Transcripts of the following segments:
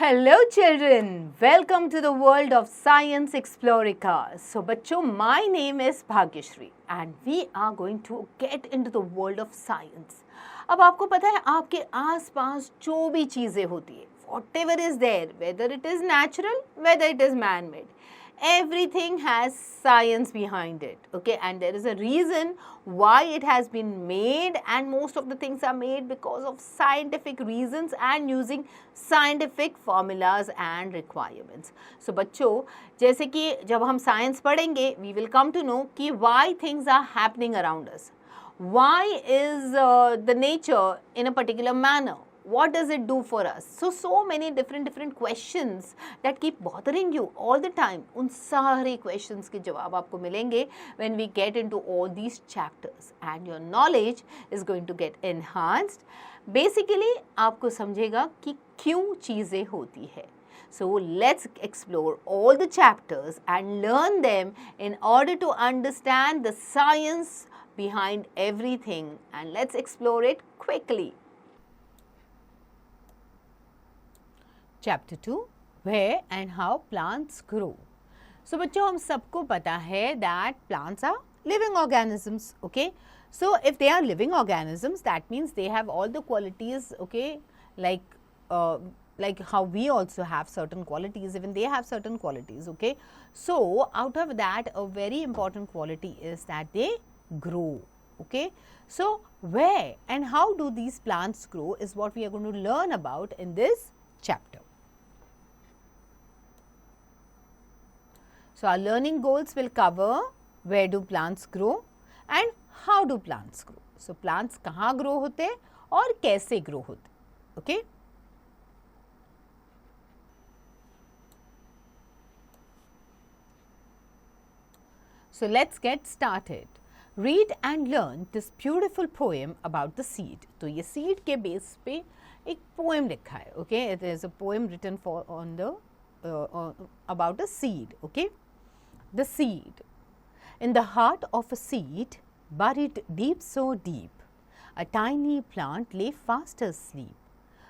Hello children, welcome to the world of Science Explorica. So बच्चों, my name is Bhagyashri and we are going to get into the world of science. अब आपको पता है आपके आसपास जो भी चीज़ें होती है, whatever is there, whether it is natural, whether it is man-made, everything has science behind it, okay, and there is a reason why it has been made, and most of the things are made because of scientific reasons and using scientific formulas and requirements. So बच्चों, जैसे कि जब हम science पढ़ेंगे, we will come to know कि why things are happening around us, why is the nature in a particular manner, what does it do for us. So many different questions that keep bothering you all the time. उन सारे questions के जवाब आपको मिलेंगे when we get into all these chapters, and your knowledge is going to get enhanced. Basically आपको समझेगा कि क्यों चीज़ें होती है. So let's explore all the chapters and learn them in order to understand the science behind everything, and let's explore it quickly. Chapter 2, where and how plants grow. So बच्चों, हम सबको पता है that plants are living organisms, okay. So if they are living organisms, that means they have all the qualities, okay, like how we also have certain qualities, even they have certain qualities, okay. So out of that, a very important quality is that they grow, okay. So where and how do these plants grow is what we are going to learn about in this chapter. So our learning goals will cover where do plants grow and how do plants grow. So plants कहाँ grow होते हैं और कैसे grow होते हैं, okay. So let's get started. Read and learn this beautiful poem about the seed. तो ये seed के base पे एक poem लिखा है, okay. It is a poem written for on the about a seed, okay. The seed. In the heart of a seed, buried deep, so deep, a tiny plant lay fast asleep.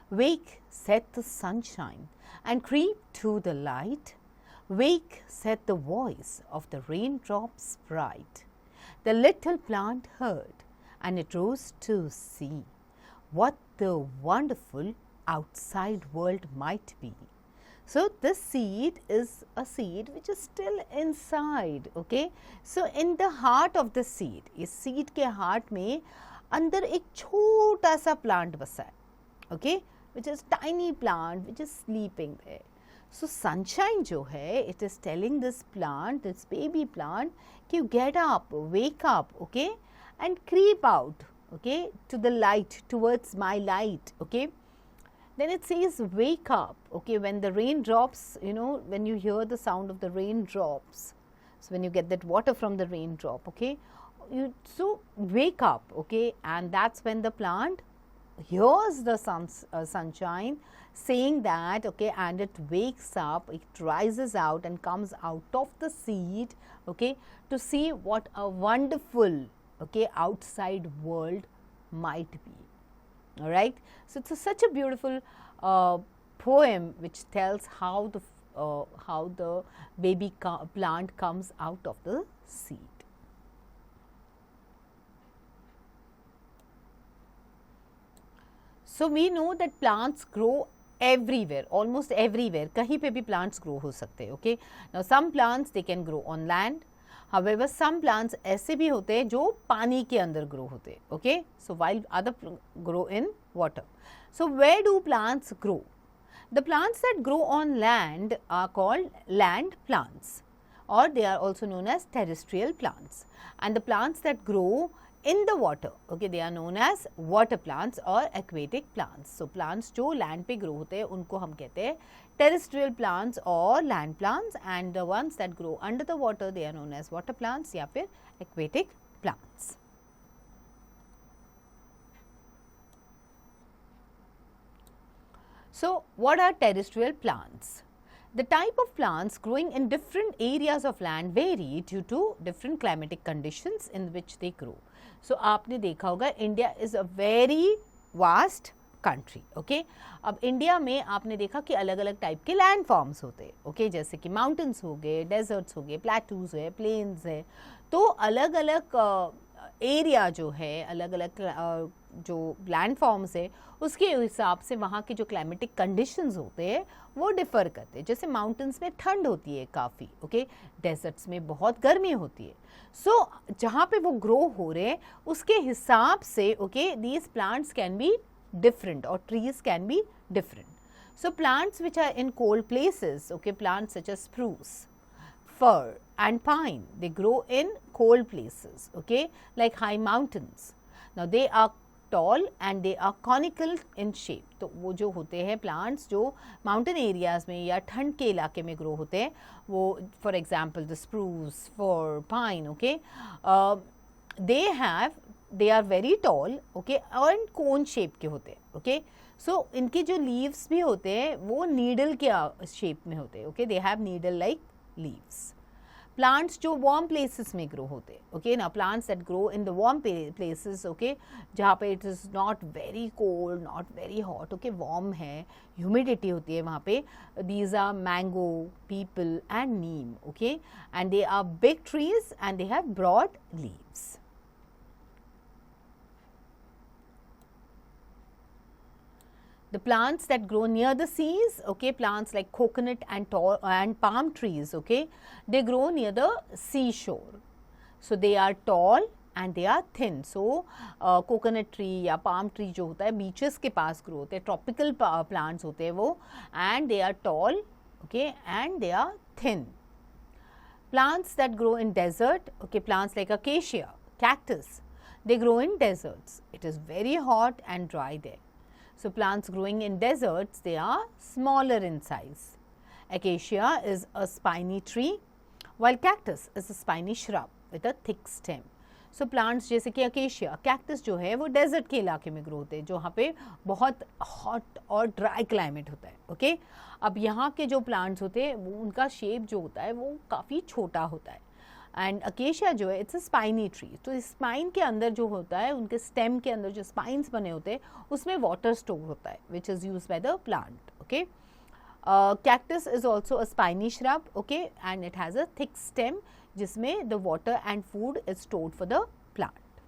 Wake, said the sunshine, and creep to the light. Wake, said the voice of the raindrops bright. The little plant heard, and it rose to see what the wonderful outside world might be. So this seed is a seed which is still inside, okay. So in the heart of the seed, इस seed के heart में अंदर एक छोटा सा plant बसा है, okay, which is tiny plant which is sleeping there. So sunshine जो है, it is telling this plant, this baby plant, कि get up, wake up, okay, and creep out, okay, to the light, towards my light, okay. Then it says wake up, okay, when the raindrops, you know, when you hear the sound of the raindrops, so when you get that water from the raindrop, okay, so wake up, okay, and that's when the plant hears the sunshine saying that, okay, and it wakes up, it rises out and comes out of the seed, okay, to see what a wonderful, okay, outside world might be. All right. So it's such a beautiful poem which tells how the baby plant comes out of the seed. So we know that plants grow everywhere, almost everywhere. कहीं पे भी plants grow हो सकते हैं, okay. Now some plants they can grow on land. However, some plants ऐसे भी होते हैं जो पानी के अंदर grow होते हैं, okay. So while other grow in water. So where do plants grow? The plants that grow on land are called land plants, or they are also known as terrestrial plants. And the plants that grow in the water, okay, they are known as water plants or aquatic plants. So plants जो land पे grow होते हैं उनको हम कहते हैं terrestrial plants or land plants, and the ones that grow under the water they are known as water plants या फिर aquatic plants. So what are terrestrial plants? The type of plants growing in different areas of land vary due to different climatic conditions in which they grow. So आपने देखा होगा India is a very vast country. Okay, अब India में आपने देखा कि अलग अलग टाइप के लैंड फॉर्म्स होते हैं। ओके, जैसे कि माउंटेन्स हो गए, डेजर्ट्स हो गए, प्लेटूज है, प्लेन्स है। तो अलग अलग एरिया जो है, अलग अलग जो लैंड फॉर्म्स है, उसके हिसाब से वहाँ के जो क्लाइमेटिक कंडीशंस होते हैं वो डिफ़र करते हैं। जैसे माउंटेन्स में ठंड होती है काफ़ी, ओके, डेजर्ट्स में बहुत गर्मी होती है। सो जहाँ पे वो ग्रो हो रहे हैं उसके हिसाब से, okay, these plants can be different or trees can be different. So plants which are in cold places, okay, plants such as spruce, fir and pine, they grow in cold places, okay, like high mountains. Now they are tall and they are conical in shape. तो वो जो होते हैं plants जो mountain areas में या ठंड के इलाके में grow होते हैं, वो for example the spruce, fir, pine, okay, they are very tall, okay, और कोन शेप के होते हैं। ओके, सो इनके जो लीव्स भी होते हैं वो नीडल के शेप में होते हैं। Okay, they have needle like leaves. Plants जो वार्म प्लेसेस में ग्रो होते हैं, ओके, ना plants that grow in the warm places, okay, जहाँ पे it is not very cold, not very hot, okay, warm है, ह्यूमिडिटी होती है वहाँ पे, these are mango, peepal and neem, okay, and they are big trees and they have broad leaves. The plants that grow near the seas, okay, plants like coconut and palm trees, okay, they grow near the seashore. So they are tall and they are thin. So coconut tree या palm tree जो होता है beaches के पास grow होते हैं, tropical plants होते हैं वो, and they are tall, okay, and they are thin. Plants that grow in desert, okay, plants like acacia, cactus, they grow in deserts. It is very hot and dry there. So plants growing in deserts, they are smaller in size. Acacia is a spiny tree, while cactus is a spiny shrub with a thick stem. So plants जैसे कि acacia, cactus जो है वो desert के इलाके में grow होते हैं, जहाँ पे बहुत hot और dry climate होता है। ओके, अब यहाँ के जो plants होते हैं वो उनका shape जो होता है वो काफ़ी छोटा होता है। एंड अकेशिया जो है इट्स अ स्पाइनी ट्री, तो इस स्पाइन के अंदर जो होता है, उनके स्टेम के अंदर जो स्पाइन्स बने होते हैं उसमें वाटर स्टोर होता है, which is use by the plant. Okay, cactus is also a spiny shrub, okay, and it has a thick stem जिसमें the water and food is stored for the plant.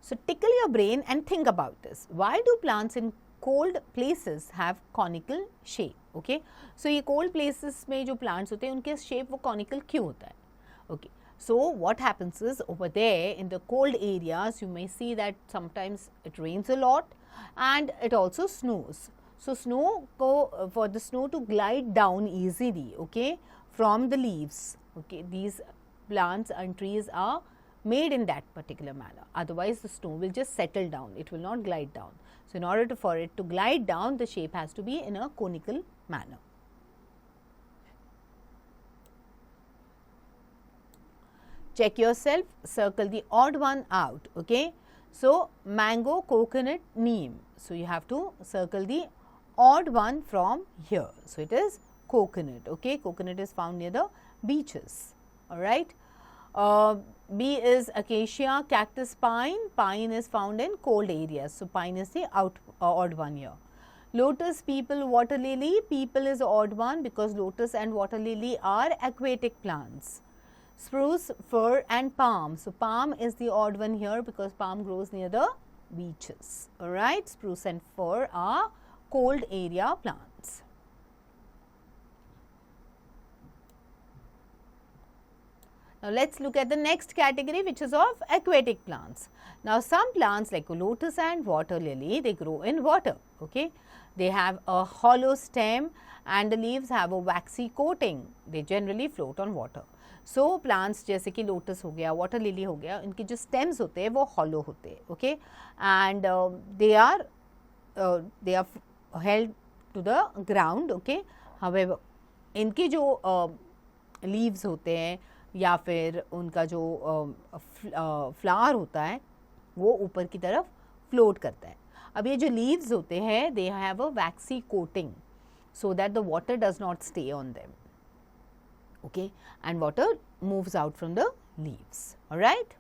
So tickle your brain and think about this, why do plants in cold places have conical shape? Okay, so ये cold places में जो plants होते हैं उनके shape वो conical क्यों होता है? Okay, so what happens is over there in the cold areas you may see that sometimes it rains a lot and it also snows. So for the snow to glide down easily, okay, from the leaves, okay, these plants and trees are made in that particular manner. Otherwise the snow will just settle down, it will not glide down. So in order for it to glide down, the shape has to be in a conical manner. Check yourself, circle the odd one out, okay. So mango, coconut, neem. So you have to circle the odd one from here. So it is coconut, okay. Coconut is found near the beaches, all right. B is acacia, cactus, pine. Pine is found in cold areas. So pine is the odd one here. Lotus, peepal, water lily. Peepal is odd one because lotus and water lily are aquatic plants. Spruce, fir and palm. So palm is the odd one here because palm grows near the beaches. Alright, spruce and fir are cold area plants. Now let's look at the next category, which is of aquatic plants. Now some plants like lotus and water lily, they grow in water, okay. They have a hollow stem and the leaves have a waxy coating. They generally float on water. So plants जैसे कि lotus हो गया, water lily हो गया, इनके जो stems होते हैं वो hollow होते हैं, okay, and they are held to the ground, okay. However, इनके जो leaves होते हैं या फिर उनका जो फ्लावर होता है वो ऊपर की तरफ फ्लोट करता है। अब ये जो लीव्स होते हैं they have a vaccine coating so that the water does not stay on them, okay, and water moves out from the leaves, all right.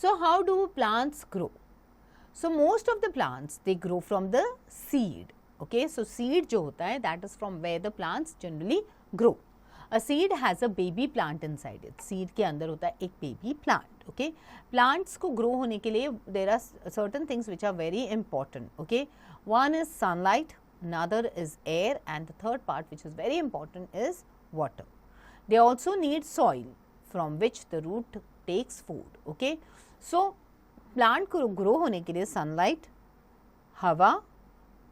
So how do plants grow? So most of the plants, they grow from the seed. Okay, so seed जो होता है, that is from where the plants generally grow. A seed has a baby plant inside it. Seed के अंदर होता है एक baby plant. Okay, plants को grow होने के लिए there are certain things which are very important. Okay, one is sunlight, another is air, and the third part which is very important is water. They also need soil from which the root takes food. Okay, so plant को grow होने के लिए sunlight, हवा,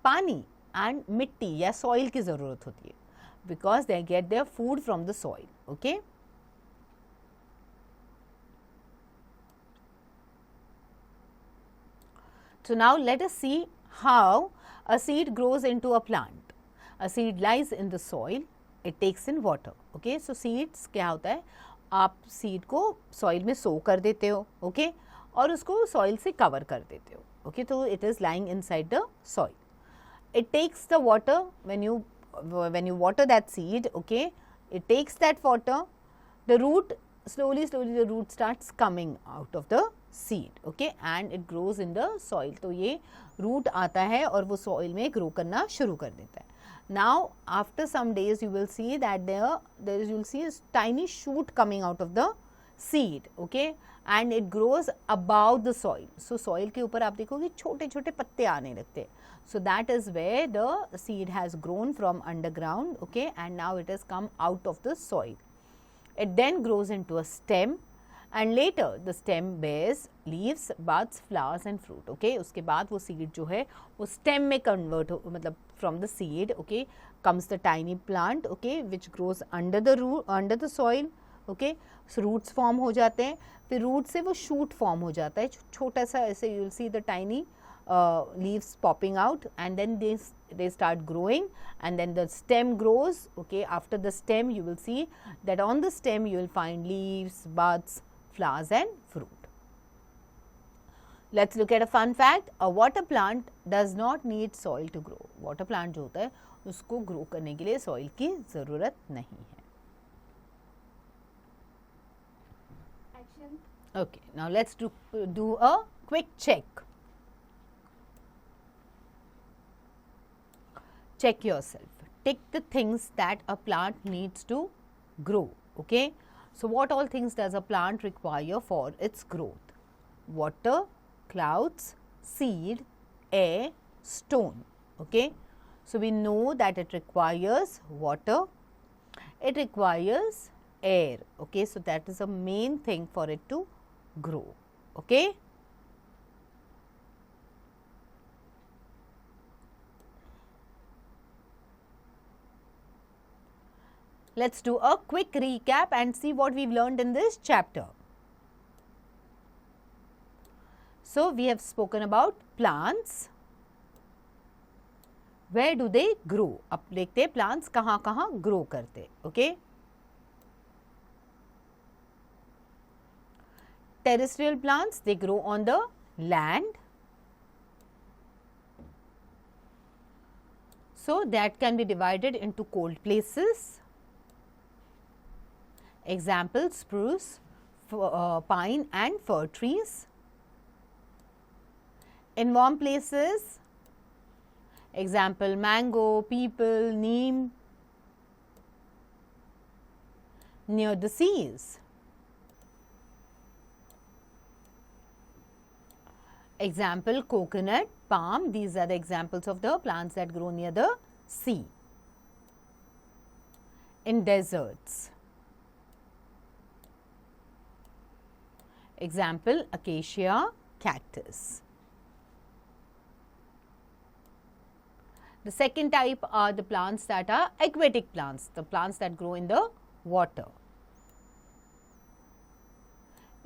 पानी and मिट्टी या soil की ज़रूरत होती है, because they get their food from the soil. Okay, so now let us see how a seed grows into a plant. A seed lies in the soil, it takes in water. Okay, so seeds क्या होता है, आप seed को soil में सो कर देते हो. Okay, और उसको सॉइल से कवर कर देते हो. ओके, तो it is lying inside the soil. It takes the water when you water that seed. Okay, it takes that water, the root slowly the root starts coming out of the seed. Okay, and it grows in the soil. तो ये root आता है और वो soil में grow करना शुरू कर देता है. Now after some days you will see that you will see a tiny shoot coming out of the seed. Okay, and it grows above the soil. So soil के ऊपर आप देखोगे छोटे छोटे पत्ते आने लगते हैं. So that is where the seed has grown from underground. Okay, and now it has come out of the soil. It then grows into a stem, and later the stem bears leaves, buds, flowers and fruit. Okay, उसके बाद वो seed जो है वो stem में convert हो, मतलब from the seed, okay, comes the tiny plant, okay, which grows under the soil. Okay, so roots form हो जाते हैं, फिर root से वो shoot form हो जाता है, छोटा सा ऐसे. You will see the tiny leaves popping out, and then they start growing, and then the stem grows. Okay, after the stem you will see that on the stem you will find leaves, buds, flowers and fruit. Let's look at a fun fact. A water plant does not need soil to grow. Water plant जो होता है उसको grow करने के लिए soil की ज़रूरत नहीं है. Action. Okay, now let's do a quick check. Check yourself. Tick the things that a plant needs to grow. Okay, so what all things does a plant require for its growth? Water, clouds, seed, air, stone. Okay, so we know that it requires water, it requires air. Okay, so that is a main thing for it to grow. Okay. Let's do a quick recap and see what we've learned in this chapter. So we have spoken about plants. Where do they grow? अब देखते हैं plants कहाँ कहाँ grow करते. Okay. Terrestrial plants, they grow on the land. So that can be divided into cold places. Example, spruce, pine and fir trees. In warm places, example, mango, peepal, neem. Near the seas, example, coconut, palm. These are the examples of the plants that grow near the sea. In deserts, example, acacia, cactus. The second type are the plants that are aquatic plants, the plants that grow in the water.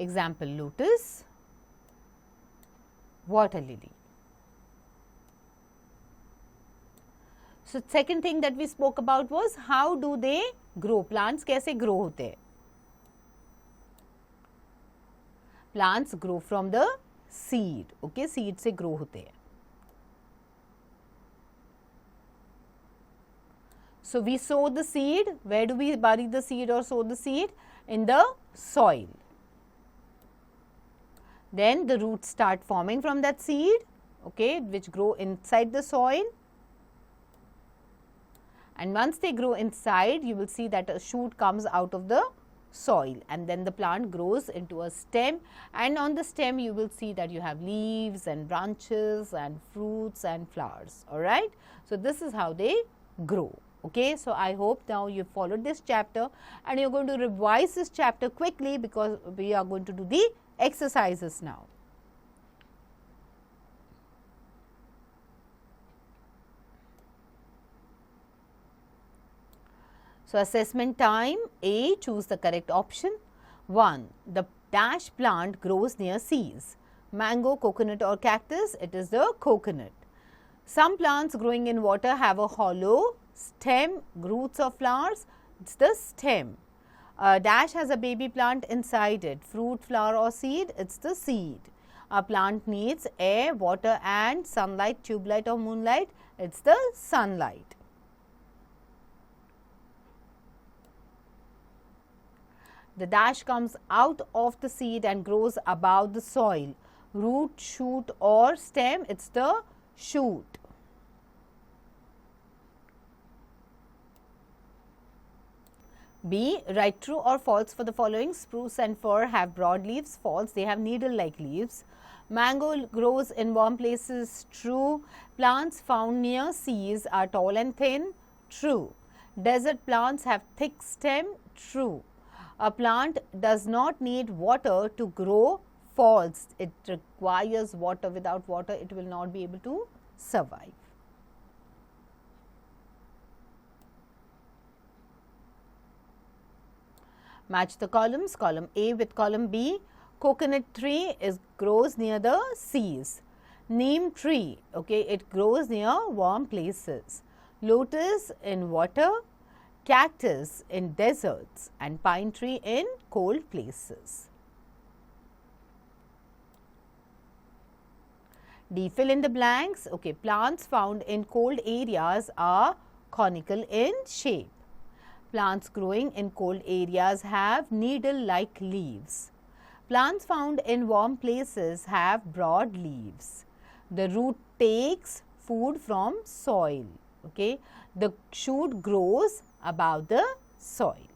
Example, lotus, water lily. So second thing that we spoke about was how do they grow? Plants कैसे grow होते हैं? Plants grow from the seed. Okay, seed से grow होते हैं. So we sow the seed. Where do we bury the seed or sow the seed? In the soil. Then the roots start forming from that seed, okay, which grow inside the soil. And once they grow inside, you will see that a shoot comes out of the soil, and then the plant grows into a stem, and on the stem you will see that you have leaves and branches and fruits and flowers. All right. So, this is how they grow. Okay. So, I hope now you followed this chapter, and you are going to revise this chapter quickly because we are going to do the exercises now. So, assessment time. A, choose the correct option. 1. The dash plant grows near seas. Mango, coconut or cactus? It is the coconut. Some plants growing in water have a hollow stem, roots or flowers. It is the stem. A dash has a baby plant inside it. Fruit, flower or seed? It is the seed. A plant needs air, water and sunlight, tube light or moonlight? It is the sunlight. The dash comes out of the seed and grows above the soil. Root, shoot or stem? It is the shoot. B, write true or false for the following. Spruce and fir have broad leaves. False, they have needle-like leaves. Mango grows in warm places. True. Plants found near seas are tall and thin. True. Desert plants have thick stem. True. A plant does not need water to grow. False. It requires water. Without water, it will not be able to survive. Match the columns. Column A with column B. Coconut tree grows near the seas. Neem tree, okay, it grows near warm places. Lotus in water. Cactus in deserts, and pine tree in cold places. D, fill in the blanks. Okay, plants found in cold areas are conical in shape. Plants growing in cold areas have needle-like leaves. Plants found in warm places have broad leaves. The root takes food from soil. Okay, the shoot grows above the soil.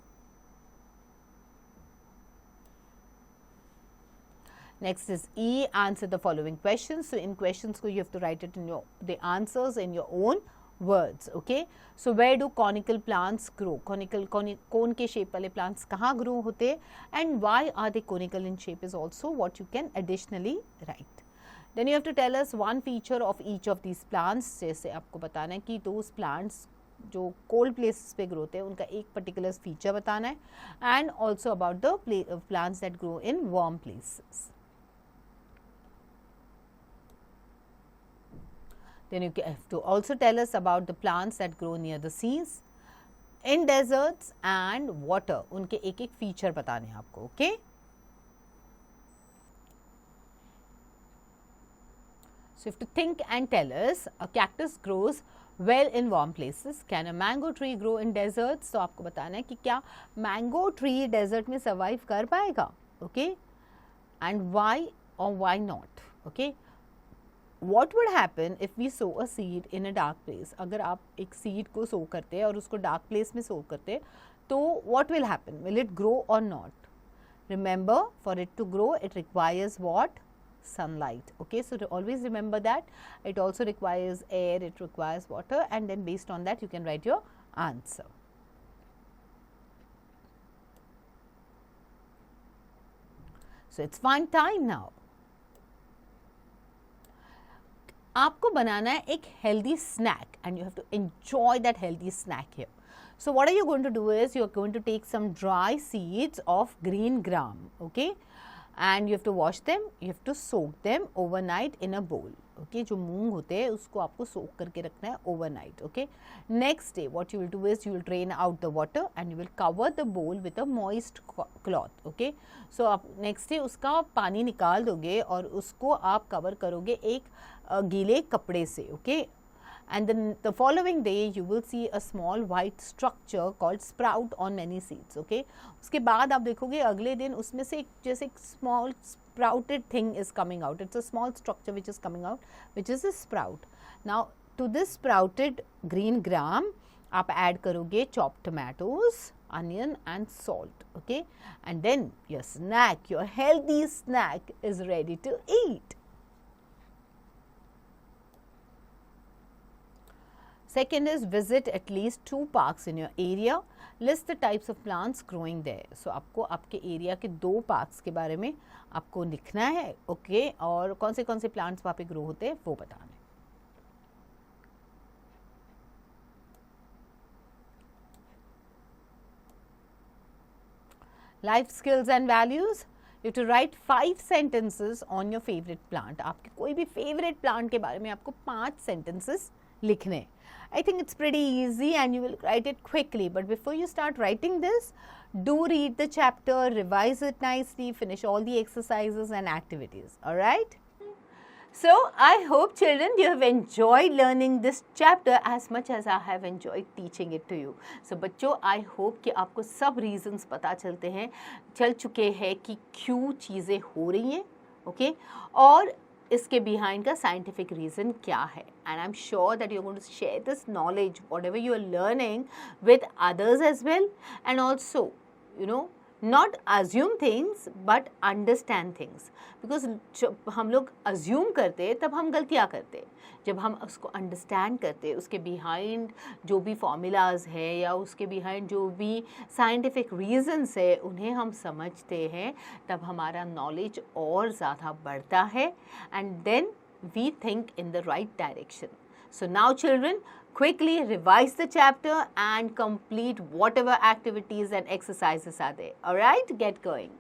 Next is E, answer the following questions. So, in questions you have to write it in the answers in your own words. Okay. So, where do conical plants grow? Cone के shape वाले plants कहाँ grow होते, and why are they conical in shape is also what you can additionally write. Then you have to tell us one feature of each of these plants. जैसे आपको बताना है कि those plants जो cold places पे grow होते हैं उनका एक पर्टिकुलर फीचर बताना है, and also about the plants that grow in warm places. Then you have to also tell us about the plants that grow near the seas, in deserts and water. उनके एक एक feature बताने हैं आपको. Okay So, you have to think and tell us. A cactus grows well in warm places. Can a mango tree grow in deserts? तो आपको बताना है कि क्या mango tree desert में survive कर पाएगा. Okay, and why or why not? Okay, what would happen if we sow a seed in a dark place? अगर आप एक seed को sow करते हैं और उसको dark place में sow करते हैं, तो what will happen? Will it grow or not? Remember, for it to grow, it requires what? Sunlight. Okay, so always remember that it also requires air, it requires water, and then based on that you can write your answer. So, it's fun time now. आपको बनाना है एक healthy snack and you have to enjoy that healthy snack here. So, what are you going to do is you are going to take some dry seeds of green gram, okay, and you have to wash them, you have to soak them overnight in a bowl. Okay, जो मूंग होते हैं उसको आपको soak करके रखना है overnight. Okay, next day what you will do is you will drain out the water and you will cover the bowl with a moist cloth. Okay, so आप next day उसका पानी निकाल दोगे और उसको आप cover करोगे एक गीले कपड़े से. Okay, and then the following day you will see a small white structure called sprout on many seeds. Okay, उसके बाद आप देखोगे अगले दिन उसमें से जैसे एक small sprouted thing is coming out. It's a small structure which is coming out, which is a sprout. Now to this sprouted green gram आप add करोगे chopped tomatoes, onion and salt. Okay, and then your snack, your healthy snack is ready to eat. Second is visit at least 2 parks in your area. List the types of plants growing there. So आपको आपके area के 2 parks के बारे में आपको लिखना है. Okay, और कौन से प्लांट्स वहाँ पे ग्रो होते हैं वो बताना है. Life skills and values. You have to write 5 sentences on your favorite plant. आपके कोई भी favorite plant के बारे में आपको 5 sentences लिखने. I think it's pretty easy and you will write it quickly, but before you start writing this, do read the chapter, revise it nicely, finish all the exercises and activities. All right? So I hope children you have enjoyed learning this chapter as much as I have enjoyed teaching it to you. So बच्चों, I hope कि आपको सब reasons पता चल चुके हैं कि क्यों चीज़ें हो रही हैं, okay? और इसके behind का scientific reason क्या है. And I'm sure that you're going to share this knowledge, whatever you are learning, with others as well. And also, you know, not assume things but understand things. Because जब हम लोग assume करते तब हम गलतियाँ करते. जब हम उसको understand करते, उसके behind जो भी formulas है या उसके behind जो भी scientific reasons है उन्हें हम समझते हैं, तब हमारा knowledge और ज़्यादा बढ़ता है, and then we think in the right direction. So now children, quickly revise the chapter and complete whatever activities and exercises are there. Alright, get going.